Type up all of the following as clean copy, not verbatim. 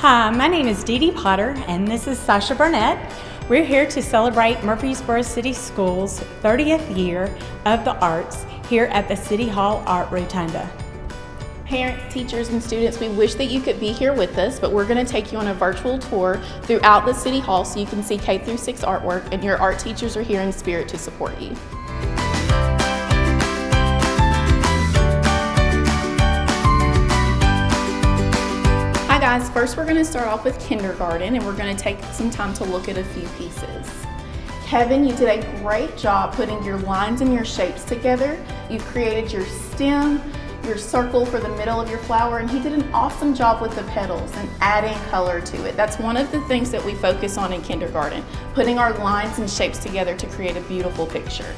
Hi, my name is DeeDee Potter and this is Sasha Burnette. We're here to celebrate Murfreesboro City Schools' 30th year of the arts here at the City Hall Art Rotunda. Parents, teachers, and students, we wish that you could be here with us, but we're going to take you on a virtual tour throughout the City Hall so you can see K-6 artwork, and your art teachers are here in spirit to support you. Hi guys, first we're going to start off with kindergarten, and we're going to take some time to look at a few pieces. Kevin, you did a great job putting your lines and your shapes together. You created your stem, your circle for the middle of your flower, and he did an awesome job with the petals and adding color to it. That's one of the things that we focus on in kindergarten, putting our lines and shapes together to create a beautiful picture.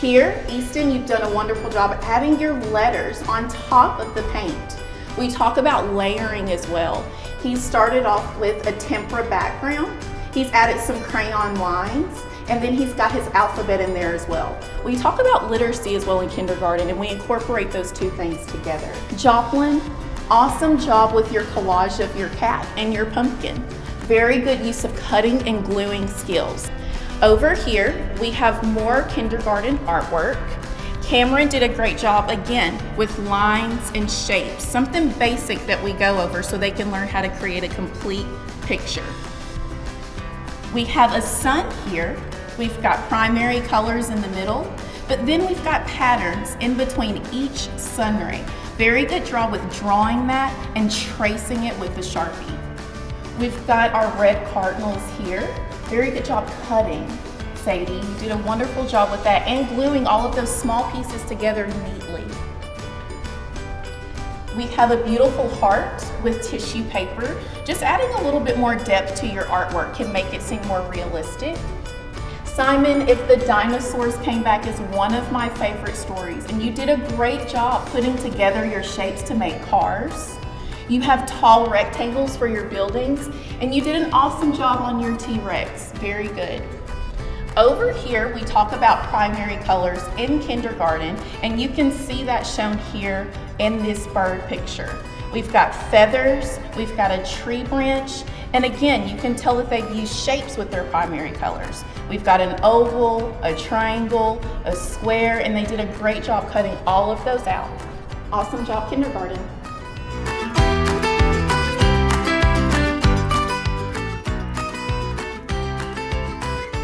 Here, Easton, you've done a wonderful job adding your letters on top of the paint. We talk about layering as well. He started off with a tempera background. He's added some crayon lines, and then he's got his alphabet in there as well. We talk about literacy as well in kindergarten, and we incorporate those two things together. Joplin, awesome job with your collage of your cat and your pumpkin. Very good use of cutting and gluing skills. Over here, we have more kindergarten artwork. Cameron did a great job again with lines and shapes, something basic that we go over so they can learn how to create a complete picture. We have a sun here. We've got primary colors in the middle, but then we've got patterns in between each sun ray. Very good job with drawing that and tracing it with the Sharpie. We've got our red cardinals here. Very good job cutting. Sadie, you did a wonderful job with that and gluing all of those small pieces together neatly. We have a beautiful heart with tissue paper. Just adding a little bit more depth to your artwork can make it seem more realistic. Simon, If the Dinosaurs Came Back is one of my favorite stories, and you did a great job putting together your shapes to make cars. You have tall rectangles for your buildings, and you did an awesome job on your T-Rex. Very good. Over here, we talk about primary colors in kindergarten, and you can see that shown here in this bird picture. We've got feathers, we've got a tree branch, and again, you can tell that they've used shapes with their primary colors. We've got an oval, a triangle, a square, and they did a great job cutting all of those out. Awesome job, kindergarten.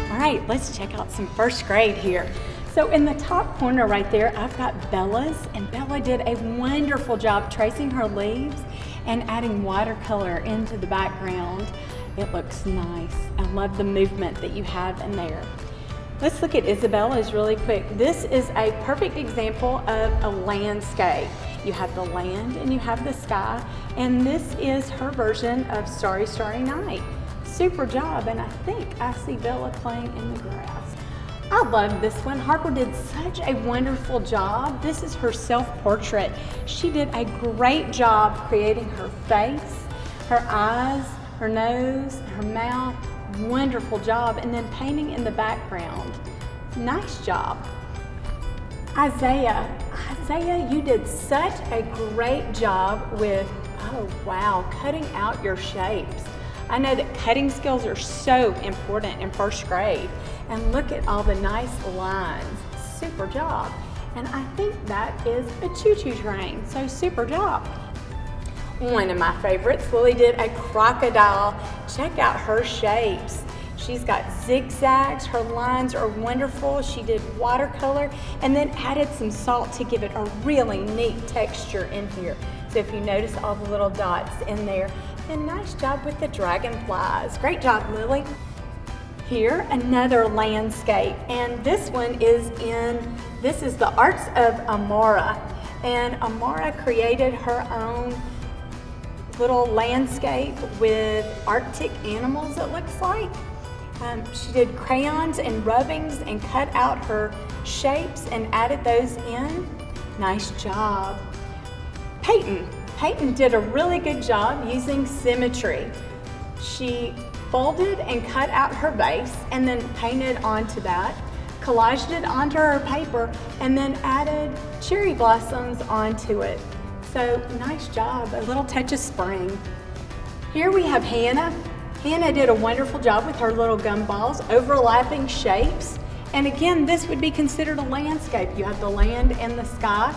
All right, let's check out some first grade here. So in the top corner right there, I've got Bella's, and Bella did a wonderful job tracing her leaves and adding watercolor into the background. It looks nice. I love the movement that you have in there. Let's look at Isabella's really quick. This is a perfect example of a landscape. You have the land and you have the sky, and this is her version of Starry, Starry Night. Super job, and I think I see Bella playing in the grass. I love this one. Harper did such a wonderful job. This is her self-portrait. She did a great job creating her face, her eyes, her nose, her mouth. Wonderful job, and then painting in the background. Nice job. Isaiah, you did such a great job with, oh wow, cutting out your shapes. I know that cutting skills are so important in first grade, and look at all the nice lines. Super job. And I think that is a choo-choo train, so super job. One of my favorites, Lily did a crocodile. Check out her shapes. She's got zigzags, her lines are wonderful. She did watercolor and then added some salt to give it a really neat texture in here. So if you notice all the little dots in there, and nice job with the dragonflies. Great job, Lily. Here, another landscape, and this one is this is the Arts of Amara. And Amara created her own little landscape with Arctic animals, it looks like. She did crayons and rubbings and cut out her shapes and added those in. Nice job. Peyton did a really good job using symmetry. She folded and cut out her base and then painted onto that, collaged it onto her paper, and then added cherry blossoms onto it. So nice job, a little touch of spring. Here we have Hannah. Hannah did a wonderful job with her little gumballs, overlapping shapes. And again, this would be considered a landscape. You have the land and the sky,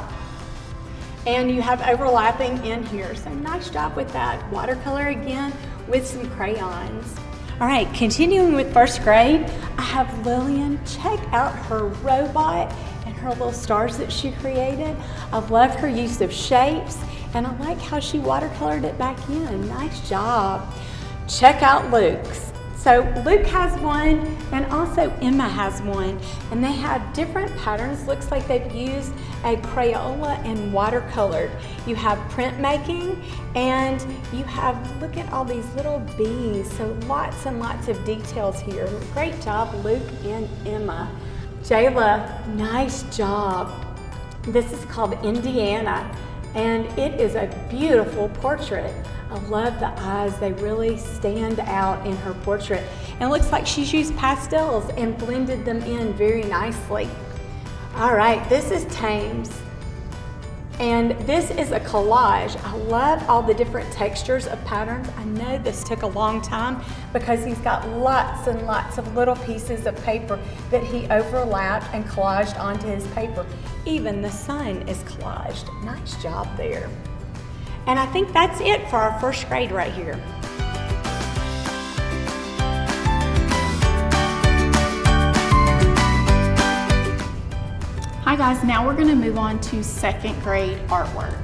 and you have overlapping in here. So nice job with that. Watercolor again with some crayons. All right, continuing with first grade, I have Lillian. Check out her robot and her little stars that she created. I love her use of shapes, and I like how she watercolored it back in. Nice job. Check out Luke's. So Luke has one, and also Emma has one, and they have different patterns. Looks like they've used a Crayola and watercolored. You have printmaking, and you have, look at all these little bees. So lots and lots of details here. Great job, Luke and Emma. Jayla, nice job. This is called Indiana, and it is a beautiful portrait. I love the eyes, they really stand out in her portrait. And it looks like she's used pastels and blended them in very nicely. All right, this is Thames. And this is a collage. I love all the different textures of patterns. I know this took a long time because he's got lots and lots of little pieces of paper that he overlapped and collaged onto his paper. Even the sun is collaged. Nice job there. And I think that's it for our first grade right here. Hi guys, now we're gonna move on to second grade artwork.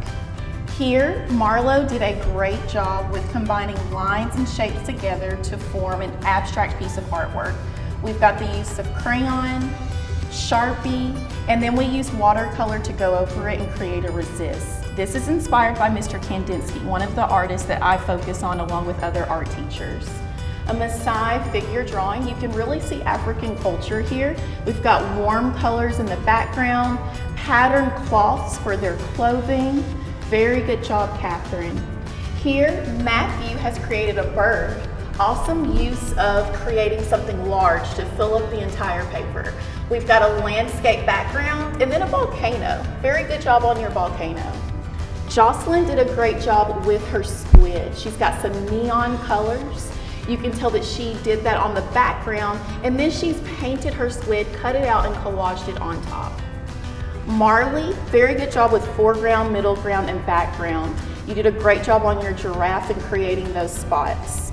Here, Marlo did a great job with combining lines and shapes together to form an abstract piece of artwork. We've got the use of crayon, Sharpie, and then we use watercolor to go over it and create a resist. This is inspired by Mr. Kandinsky, one of the artists that I focus on along with other art teachers. A Maasai figure drawing, you can really see African culture here. We've got warm colors in the background, patterned cloths for their clothing. Very good job, Catherine. Here, Matthew has created a bird. Awesome use of creating something large to fill up the entire paper. We've got a landscape background and then a volcano. Very good job on your volcano. Jocelyn did a great job with her squid. She's got some neon colors. You can tell that she did that on the background, and then she's painted her squid, cut it out, and collaged it on top. Marley, very good job with foreground, middle ground, and background. You did a great job on your giraffe and creating those spots.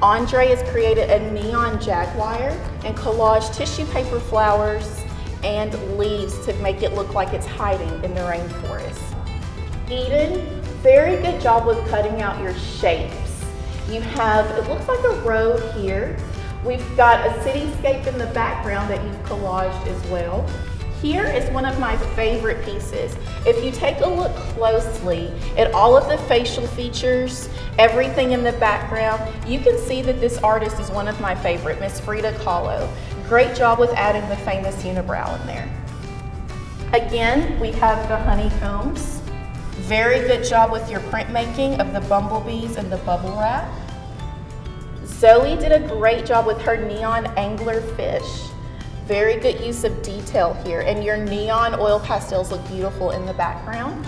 Andre has created a neon jaguar and collaged tissue paper flowers and leaves to make it look like it's hiding in the rainforest. Eden, very good job with cutting out your shapes. You have, it looks like a road here. We've got a cityscape in the background that you've collaged as well. Here is one of my favorite pieces. If you take a look closely at all of the facial features, everything in the background, you can see that this artist is one of my favorite, Miss Frida Kahlo. Great job with adding the famous unibrow in there. Again, we have the honeycombs. Very good job with your printmaking of the bumblebees and the bubble wrap. Zoe did a great job with her neon angler fish. Very good use of detail here, and your neon oil pastels look beautiful in the background.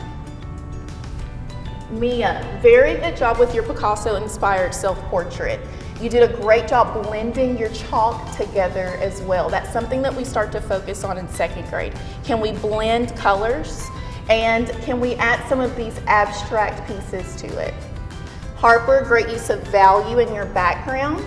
Mia, very good job with your Picasso-inspired self-portrait. You did a great job blending your chalk together as well. That's something that we start to focus on in second grade. Can we blend colors? And can we add some of these abstract pieces to it? Harper, great use of value in your background.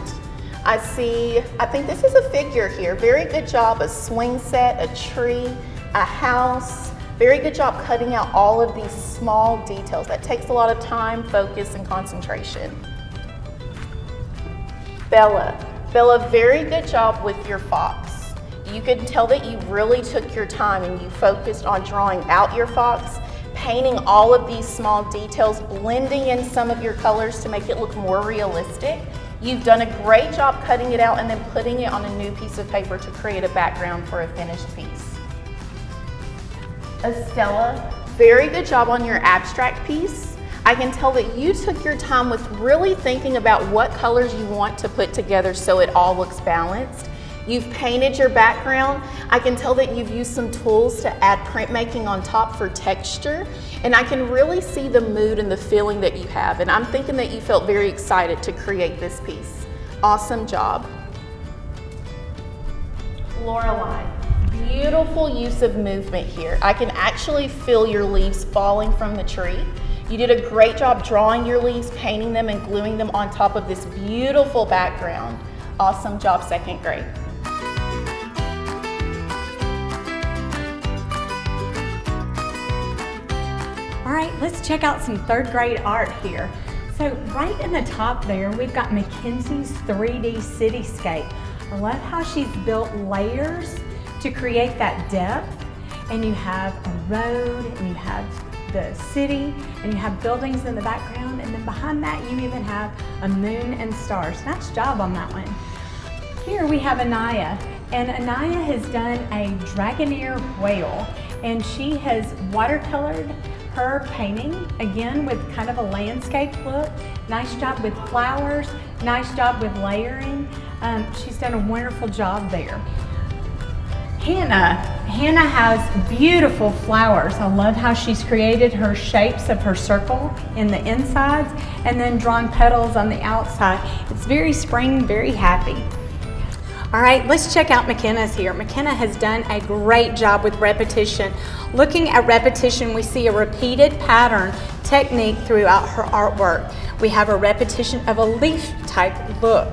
I think this is a figure here. Very good job, a swing set, a tree, a house. Very good job cutting out all of these small details. That takes a lot of time, focus, and concentration. Bella, very good job with your fox. You can tell that you really took your time and you focused on drawing out your fox, painting all of these small details, blending in some of your colors to make it look more realistic. You've done a great job cutting it out and then putting it on a new piece of paper to create a background for a finished piece. Estella, very good job on your abstract piece. I can tell that you took your time with really thinking about what colors you want to put together so it all looks balanced. You've painted your background. I can tell that you've used some tools to add printmaking on top for texture, and I can really see the mood and the feeling that you have, and I'm thinking that you felt very excited to create this piece. Awesome job. Lorelei, beautiful use of movement here. I can actually feel your leaves falling from the tree. You did a great job drawing your leaves, painting them, and gluing them on top of this beautiful background. Awesome job, second grade. All right, let's check out some third grade art here. So right in the top there, we've got Mackenzie's 3D cityscape. I love how she's built layers to create that depth. And you have a road, and you have the city, and you have buildings in the background, and then behind that you even have a moon and stars. Nice job on that one. Here we have Anaya, and Anaya has done a dragonair whale, and she has watercolored her painting, again with kind of a landscape look. Nice job with flowers, nice job with layering. She's done a wonderful job there. Hannah has beautiful flowers. I love how she's created her shapes of her circle in the insides and then drawn petals on the outside. It's very spring, very happy. All right, let's check out McKenna's here. McKenna has done a great job with repetition. Looking at repetition, we see a repeated pattern technique throughout her artwork. We have a repetition of a leaf type look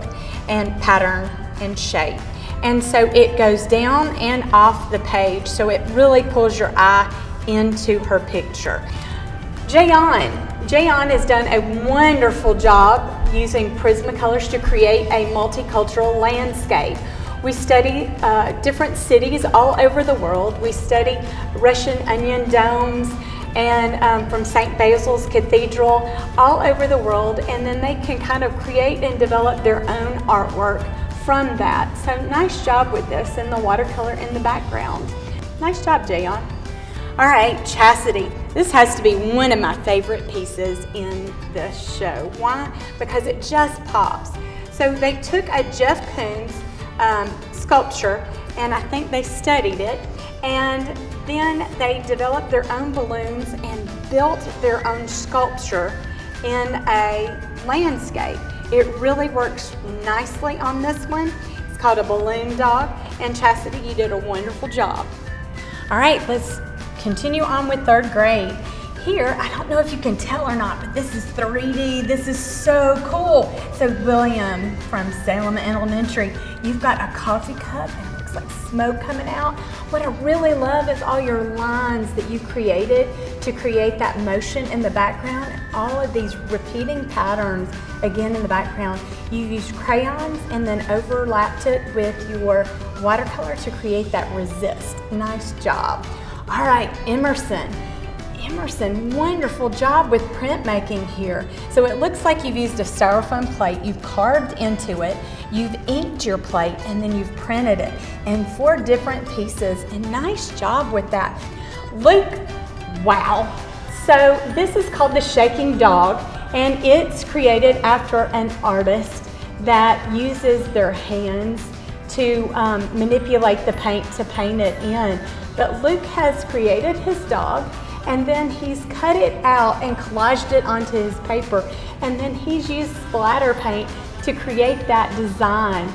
and pattern and shape. And so it goes down and off the page, so it really pulls your eye into her picture. Jayon has done a wonderful job using Prismacolors to create a multicultural landscape. We study different cities all over the world. We study Russian onion domes and from St. Basil's Cathedral all over the world, and then they can kind of create and develop their own artwork from that. So nice job with this and the watercolor in the background. Nice job, Jayon. All right, Chastity. This has to be one of my favorite pieces in the show. Why? Because it just pops. So they took a Jeff Koons sculpture, and I think they studied it, and then they developed their own balloons and built their own sculpture in a landscape. It really works nicely on this one. It's called a balloon dog, and Chastity, you did a wonderful job. All right, let's continue on with third grade. Here, I don't know if you can tell or not, but this is 3D. This is so cool. So William from Salem Elementary, you've got a coffee cup and it looks like smoke coming out. What I really love is all your lines that you created to create that motion in the background. All of these repeating patterns again in the background. You used crayons and then overlapped it with your watercolor to create that resist. Nice job. All right, Emerson, wonderful job with printmaking here. So it looks like you've used a styrofoam plate, you've carved into it, you've inked your plate, and then you've printed it in 4 different pieces, and nice job with that. Luke, wow. So this is called the Shaking Dog, and it's created after an artist that uses their hands to manipulate the paint to paint it in. But Luke has created his dog, and then he's cut it out and collaged it onto his paper, and then he's used splatter paint to create that design.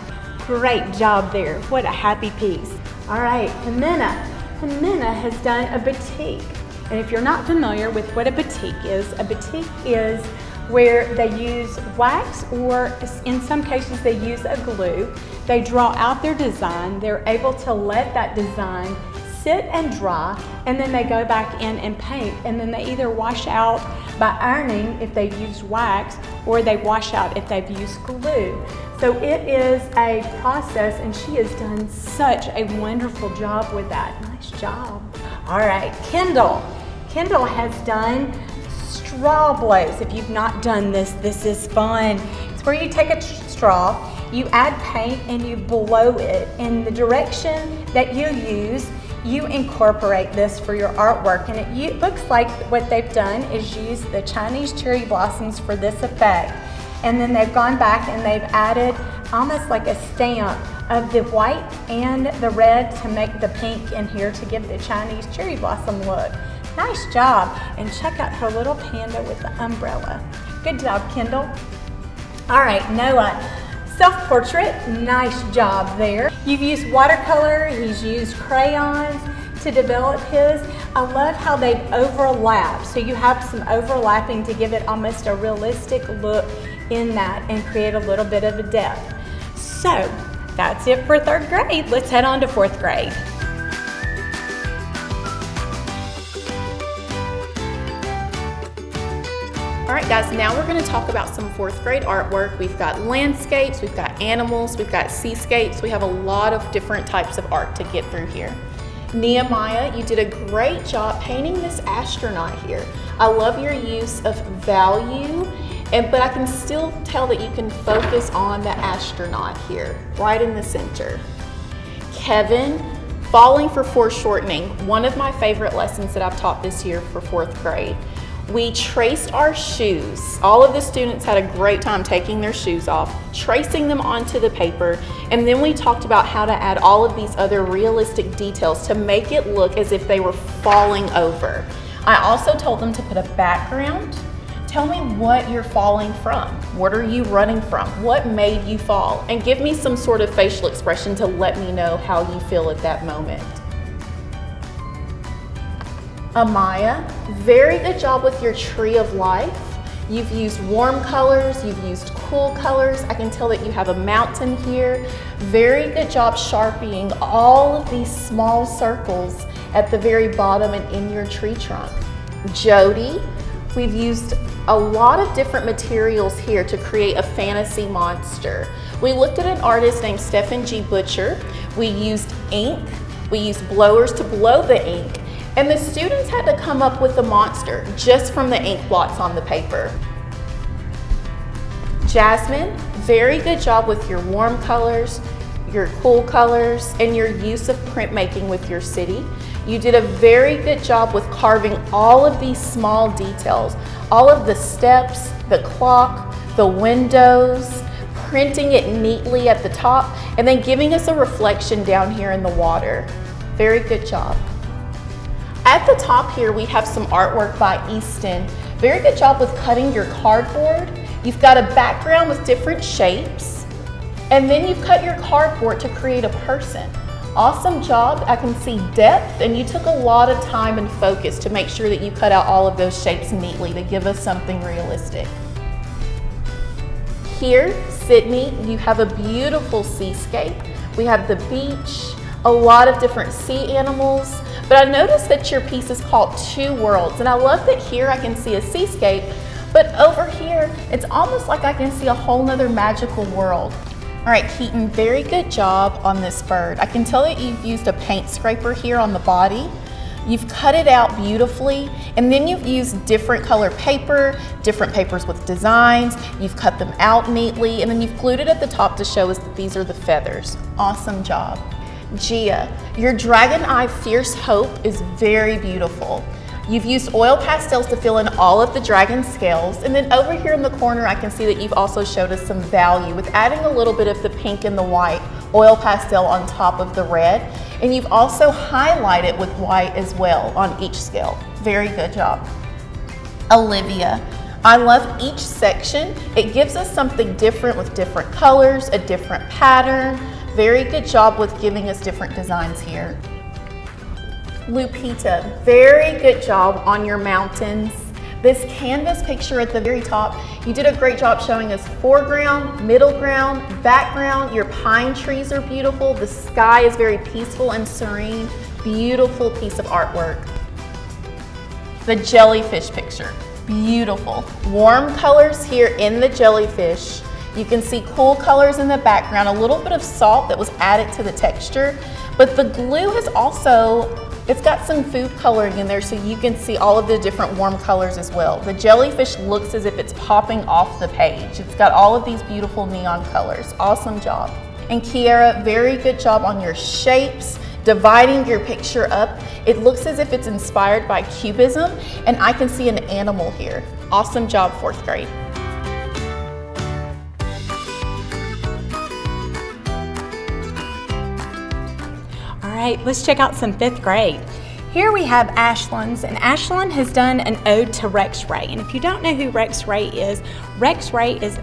Great job there. What a happy piece. All right, Jimena has done a batik. And if you're not familiar with what a batik is where they use wax, or in some cases they use a glue. They draw out their design. They're able to let that design sit and dry, and then they go back in and paint, and then they either wash out by ironing if they've used wax, or they wash out if they've used glue. So it is a process, and she has done such a wonderful job with that. Nice job. All right, Kendall has done straw blows. If you've not done this, this is fun. It's where you take a straw, you add paint, and you blow it in the direction that you use. You incorporate this for your artwork, and it looks like what they've done is use the Chinese cherry blossoms for this effect. And then they've gone back and they've added almost like a stamp of the white and the red to make the pink in here to give the Chinese cherry blossom look. Nice job. And check out her little panda with the umbrella. Good job, Kendall. All right, Noah, self-portrait, nice job there. You've used watercolor, he's used crayons to develop his. I love how they've overlapped. So you have some overlapping to give it almost a realistic look in that and create a little bit of a depth. So that's it for 3rd grade. Let's head on to 4th grade. All right, guys, now we're going to talk about some 4th grade artwork. We've got landscapes, we've got animals, we've got seascapes. We have a lot of different types of art to get through here. Nehemiah, you did a great job painting this astronaut here. I love your use of value, but I can still tell that you can focus on the astronaut here, right in the center. Kevin, falling for foreshortening, one of my favorite lessons that I've taught this year for 4th grade. We traced our shoes. All of the students had a great time taking their shoes off, tracing them onto the paper, and then we talked about how to add all of these other realistic details to make it look as if they were falling over. I also told them to put a background. Tell me what you're falling from. What are you running from? What made you fall? And give me some sort of facial expression to let me know how you feel at that moment. Amaya, very good job with your tree of life. You've used warm colors, you've used cool colors. I can tell that you have a mountain here. Very good job sharpening all of these small circles at the very bottom and in your tree trunk. Jody, we've used a lot of different materials here to create a fantasy monster. We looked at an artist named Stephen G. Butcher. We used ink, we used blowers to blow the ink, and the students had to come up with the monster just from the ink blots on the paper. Jasmine, very good job with your warm colors, your cool colors, and your use of printmaking with your city. You did a very good job with carving all of these small details, all of the steps, the clock, the windows, printing it neatly at the top, and then giving us a reflection down here in the water. Very good job. At the top here, we have some artwork by Easton. Very good job with cutting your cardboard. You've got a background with different shapes, and then you've cut your cardboard to create a person. Awesome job. I can see depth, and you took a lot of time and focus to make sure that you cut out all of those shapes neatly to give us something realistic. Here, Sydney, you have a beautiful seascape. We have the beach, a lot of different sea animals, but I noticed that your piece is called Two Worlds, and I love that here I can see a seascape, but over here, it's almost like I can see a whole nother magical world. All right, Keaton, very good job on this bird. I can tell that you've used a paint scraper here on the body. You've cut it out beautifully, and then you've used different color paper, different papers with designs. You've cut them out neatly, and then you've glued it at the top to show us that these are the feathers. Awesome job. Gia, your dragon eye fierce hope is very beautiful. You've used oil pastels to fill in all of the dragon scales, and then over here in the corner I can see that you've also showed us some value with adding a little bit of the pink and the white oil pastel on top of the red, and you've also highlighted with white as well on each scale. Very good job. Olivia, I love each section. It gives us something different with different colors, a different pattern. Very good job with giving us different designs here. Lupita, very good job on your mountains. This canvas picture at the very top, you did a great job showing us foreground, middle ground, background. Your pine trees are beautiful. The sky is very peaceful and serene. Beautiful piece of artwork. The jellyfish picture, beautiful. Warm colors here in the jellyfish. You can see cool colors in the background, a little bit of salt that was added to the texture, but the glue has also, it's got some food coloring in there so you can see all of the different warm colors as well. The jellyfish looks as if it's popping off the page. It's got all of these beautiful neon colors. Awesome job. And Kiara, very good job on your shapes, dividing your picture up. It looks as if it's inspired by Cubism, and I can see an animal here. Awesome job, 4th grade. right, let's check out some 5th grade. Here we have Ashlyn's, and Ashlyn has done an ode to Rex Ray. And if you don't know who Rex Ray is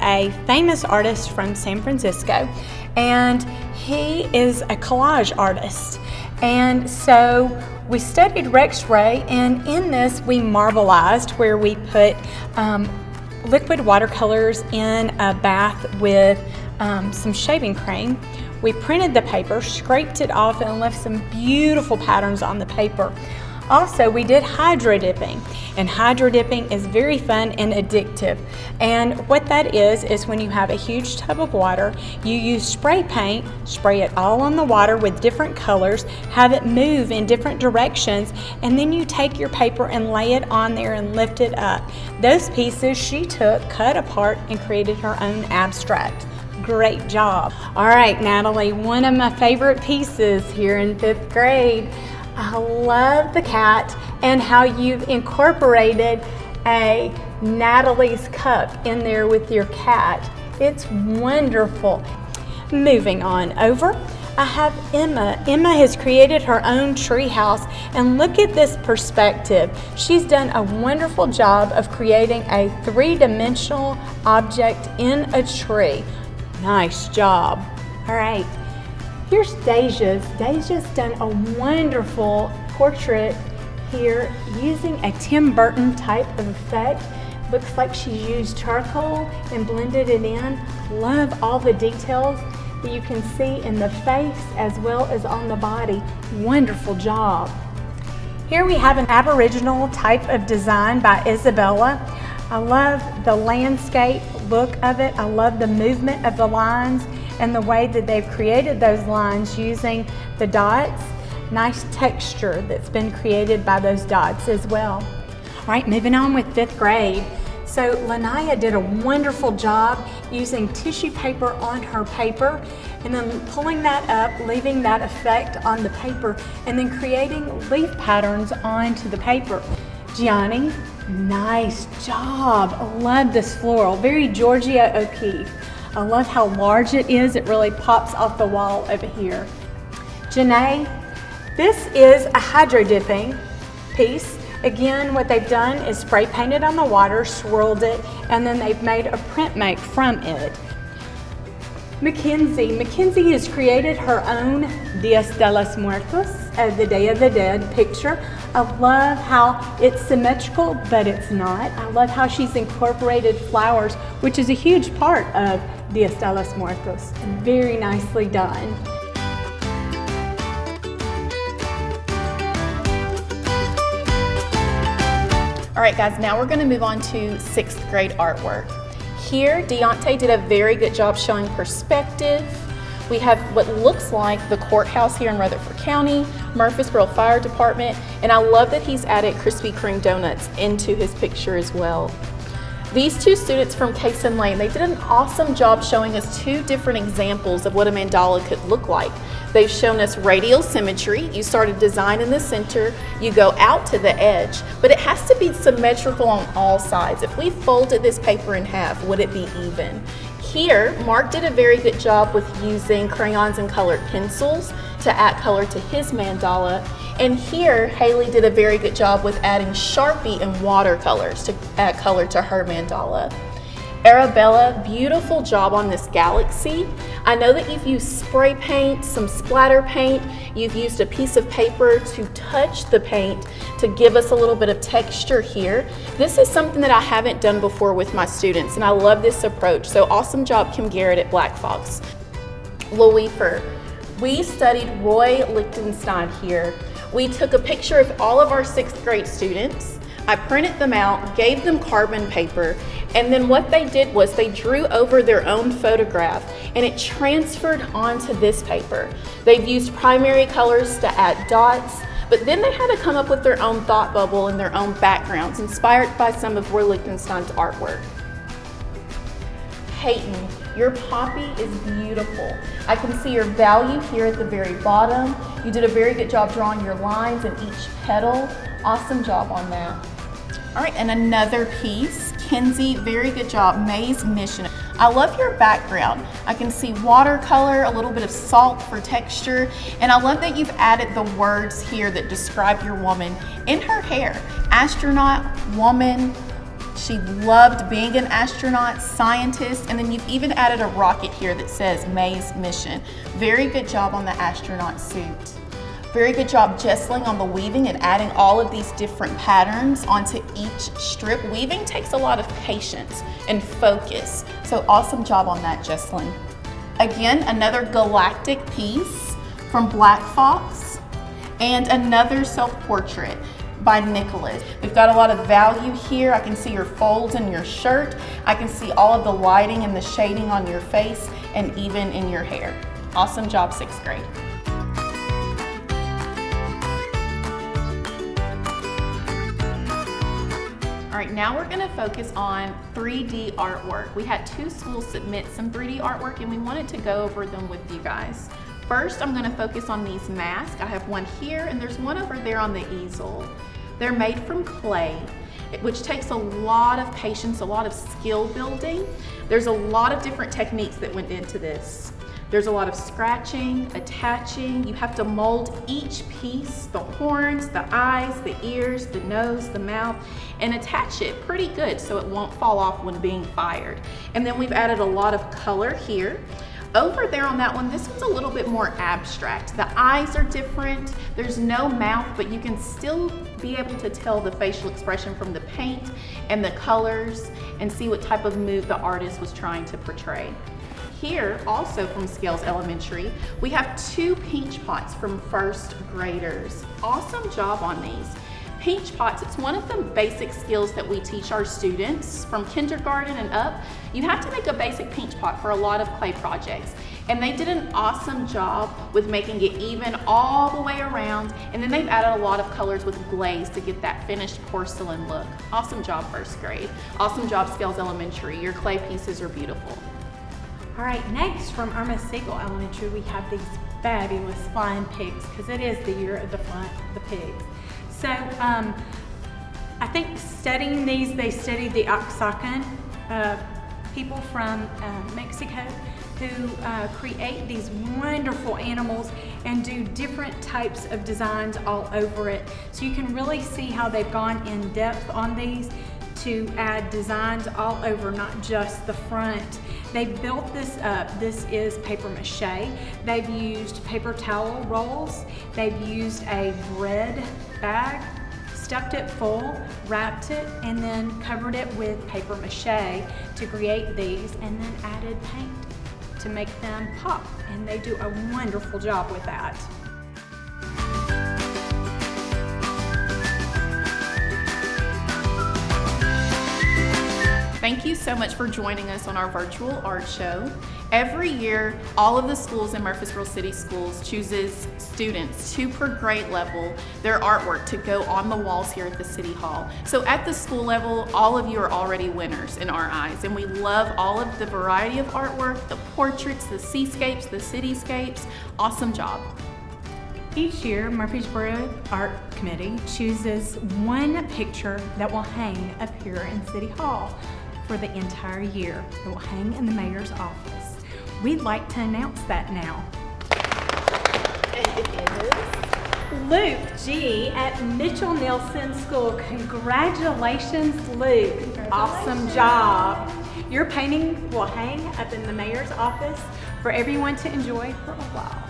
a famous artist from San Francisco, and he is a collage artist. And so we studied Rex Ray, and in this we marbleized, where we put liquid watercolors in a bath with some shaving cream. We printed the paper, scraped it off, and left some beautiful patterns on the paper. Also, we did hydro dipping, and hydro dipping is very fun and addictive. And what that is when you have a huge tub of water, you use spray paint, spray it all on the water with different colors, have it move in different directions, and then you take your paper and lay it on there and lift it up. Those pieces she took, cut apart, and created her own abstract. Great job. All right, Natalie, one of my favorite pieces here in 5th grade. I love the cat and how you've incorporated a Natalie's cup in there with your cat. It's wonderful. Moving on over, I have Emma. Emma has created her own tree house, and look at this perspective. She's done a wonderful job of creating a 3-dimensional object in a tree. Nice job. All right, here's Deja's. Deja's done a wonderful portrait here using a Tim Burton type of effect. Looks like she used charcoal and blended it in. Love all the details that you can see in the face as well as on the body. Wonderful job. Here we have an Aboriginal type of design by Isabella. I love the landscape look of it. I love the movement of the lines and the way that they've created those lines using the dots. Nice texture that's been created by those dots as well. All right, moving on with 5th grade. So Lanaya did a wonderful job using tissue paper on her paper and then pulling that up, leaving that effect on the paper, and then creating leaf patterns onto the paper. Gianni, nice job. I love this floral, very Georgia O'Keeffe. I love how large it is. It really pops off the wall over here. Janae, this is a hydro dipping piece. Again, what they've done is spray painted on the water, swirled it, and then they've made a print make from it. Mackenzie has created her own Dias de los Muertos, the Day of the Dead picture. I love how it's symmetrical, but it's not. I love how she's incorporated flowers, which is a huge part of Dias de los Muertos. Very nicely done. All right, guys, now we're going to move on to 6th grade artwork. Here, Deontay did a very good job showing perspective. We have what looks like the courthouse here in Rutherford County, Murfreesboro Fire Department, and I love that he's added Krispy Kreme donuts into his picture as well. These 2 students from Cason Lane, they did an awesome job showing us 2 different examples of what a mandala could look like. They've shown us radial symmetry. You start a design in the center, you go out to the edge, but it has to be symmetrical on all sides. If we folded this paper in half, would it be even? Here, Mark did a very good job with using crayons and colored pencils to add color to his mandala. And here, Haley did a very good job with adding Sharpie and watercolors to add color to her mandala. Arabella, beautiful job on this galaxy. I know that you've used spray paint, some splatter paint. You've used a piece of paper to touch the paint to give us a little bit of texture here. This is something that I haven't done before with my students, and I love this approach. So awesome job, Kim Garrett at Black Fox. Louifer, we studied Roy Lichtenstein here. We took a picture of all of our 6th grade students. I printed them out, gave them carbon paper, and then what they did was they drew over their own photograph and it transferred onto this paper. They've used primary colors to add dots, but then they had to come up with their own thought bubble and their own backgrounds, inspired by some of Roy Lichtenstein's artwork. Peyton, your poppy is beautiful. I can see your value here at the very bottom. You did a very good job drawing your lines in each petal. Awesome job on that. All right, and another piece. Kenzie, very good job. May's Mission. I love your background. I can see watercolor, a little bit of salt for texture, and I love that you've added the words here that describe your woman in her hair. Astronaut, woman, she loved being an astronaut, scientist, and then you've even added a rocket here that says May's mission. Very good job on the astronaut suit. Very good job gesseling on the weaving and adding all of these different patterns onto each strip. Weaving takes a lot of patience and focus, so awesome job on that gesseling. Again, another galactic piece from Black Fox and another self-portrait by Nicholas. We've got a lot of value here. I can see your folds in your shirt. I can see all of the lighting and the shading on your face and even in your hair. Awesome job, 6th grade. All right, now we're gonna focus on 3D artwork. We had 2 schools submit some 3D artwork and we wanted to go over them with you guys. First, I'm gonna focus on these masks. I have one here and there's one over there on the easel. They're made from clay, which takes a lot of patience, a lot of skill building. There's a lot of different techniques that went into this. There's a lot of scratching, attaching. You have to mold each piece, the horns, the eyes, the ears, the nose, the mouth, and attach it pretty good so it won't fall off when being fired. And then we've added a lot of color here. Over there on that one, this one's a little bit more abstract. The eyes are different. There's no mouth, but you can still be able to tell the facial expression from the paint and the colors and see what type of mood the artist was trying to portray. Here, also from Scales Elementary, we have 2 peach pots from 1st graders. Awesome job on these. Peach pots, it's one of the basic skills that we teach our students from kindergarten and up. You have to make a basic peach pot for a lot of clay projects. And they did an awesome job with making it even all the way around. And then they've added a lot of colors with glaze to get that finished porcelain look. Awesome job, 1st grade. Awesome job, Scales Elementary. Your clay pieces are beautiful. All right, next from Irma Siegel Elementary, we have these fabulous flying pigs because it is the year of the pigs. So I think studying these, they studied the Oaxacan people from Mexico who create these wonderful animals and do different types of designs all over it. So you can really see how they've gone in depth on these to add designs all over, not just the front. They built this up. This is paper mache. They've used paper towel rolls. They've used a bread bag, stuffed it full, wrapped it, and then covered it with paper mache to create these, and then added paint to make them pop. And they do a wonderful job with that. Thank you so much for joining us on our virtual art show. Every year, all of the schools in Murfreesboro City Schools chooses students to per grade level their artwork to go on the walls here at the City Hall. So at the school level, all of you are already winners in our eyes, and we love all of the variety of artwork, the portraits, the seascapes, the cityscapes. Awesome job. Each year, Murfreesboro Art Committee chooses one picture that will hang up here in City Hall for the entire year. It will hang in the mayor's office. We'd like to announce that now. And it is Luke G. at Mitchell Nelson School. Congratulations, Luke. Awesome job. Your painting will hang up in the mayor's office for everyone to enjoy for a while.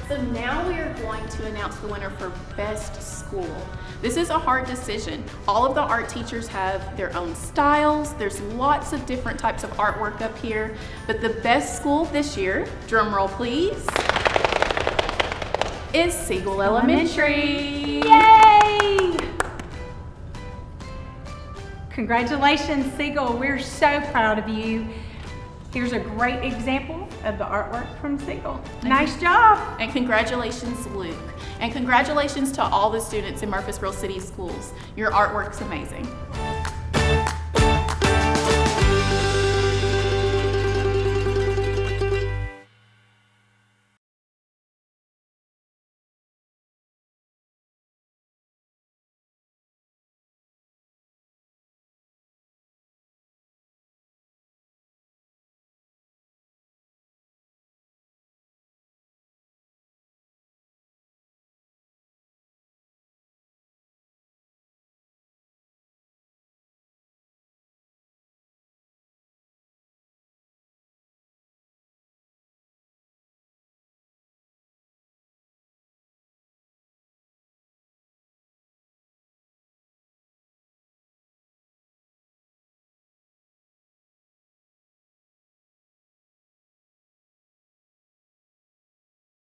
So now we are going to announce the winner for Best School. This is a hard decision. All of the art teachers have their own styles. There's lots of different types of artwork up here, but the best school this year, drum roll please, is Siegel Elementary. Yay! Congratulations, Siegel. We're so proud of you. Here's a great example of the artwork from Siegel. Nice job. And congratulations, Luke. And congratulations to all the students in Murfreesboro City Schools. Your artwork's amazing.